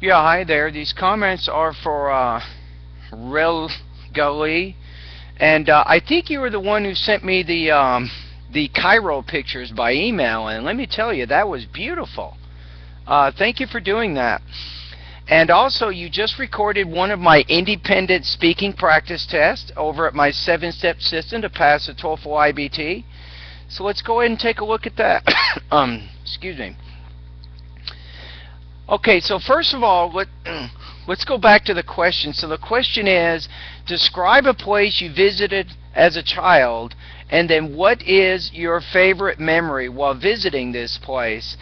Yeah, hi there. These comments are for Relgwly, and I think you were the one who sent me the Cairo pictures by email, and let me tell you, that was beautiful. Thank you for doing that. And also, you just recorded one of my independent speaking practice tests over at my 7-step system to pass the TOEFL IBT. So let's go ahead and take a look at that. Excuse me. Okay, so first of all, let's go back to the question. So the question is, describe a place you visited as a child, and then what is your favorite memory while visiting this place?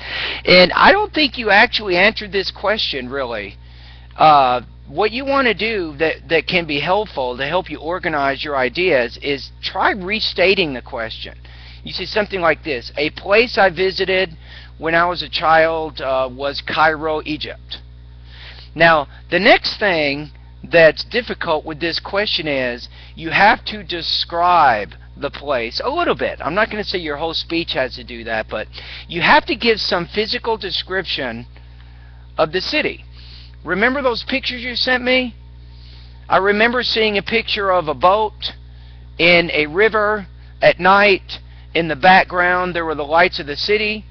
And I don't think you actually answered this question, really. What you want to do that can be helpful to help you organize your ideas is try restating the question. You say something like this: a place I visited when I was a child was Cairo, Egypt. Now, the next thing that's difficult with this question is you have to describe the place a little bit. I'm not going to say your whole speech has to do that, but you have to give some physical description of the city. Remember those pictures you sent me? I remember seeing a picture of a boat in a river at night. In the background, there were the lights of the city.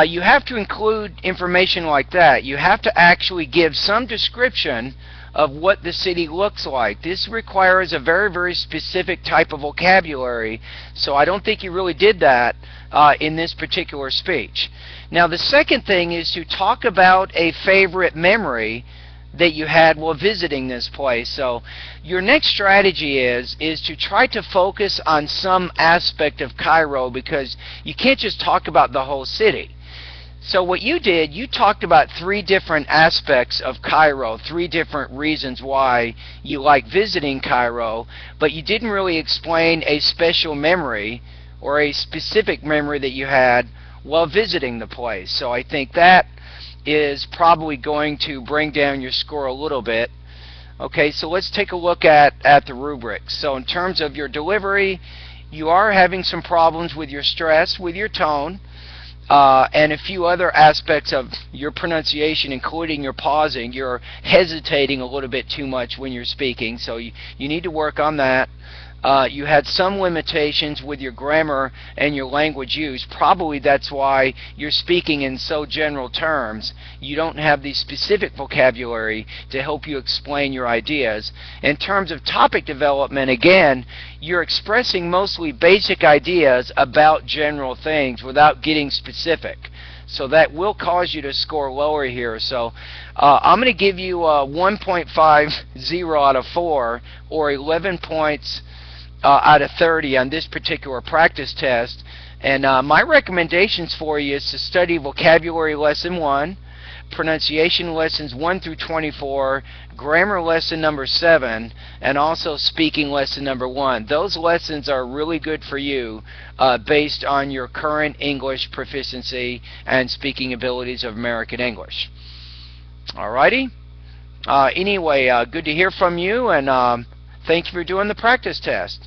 You have to include information like that. You have to actually give some description of what the city looks like. This requires a very, very specific type of vocabulary, so I don't think you really did that in this particular speech. Now, the second thing is to talk about a favorite memory that you had while visiting this place. So your next strategy is to try to focus on some aspect of Cairo, because you can't just talk about the whole city. So what you did, you talked about 3 different aspects of Cairo, 3 different reasons why you like visiting Cairo, but you didn't really explain a special memory or a specific memory that you had while visiting the place. So I think that is probably going to bring down your score a little bit. Okay, so let's take a look at the rubrics. So in terms of your delivery, you are having some problems with your stress, with your tone, and a few other aspects of your pronunciation, including your pausing. You're hesitating a little bit too much when you're speaking, so you need to work on that. You had some limitations with your grammar and your language use. Probably that's why you're speaking in so general terms. You don't have the specific vocabulary to help you explain your ideas. In terms of topic development, again, you're expressing mostly basic ideas about general things without getting specific. So that will cause you to score lower here. So I'm going to give you 1.50 out of 4, or 11 points out of 30 on this particular practice test. And my recommendations for you is to study vocabulary lesson 1, pronunciation lessons 1 through 24, grammar lesson number 7, and also speaking lesson number 1. Those lessons are really good for you based on your current English proficiency and speaking abilities of American English. Alrighty. Anyway, good to hear from you, and thank you for doing the practice test.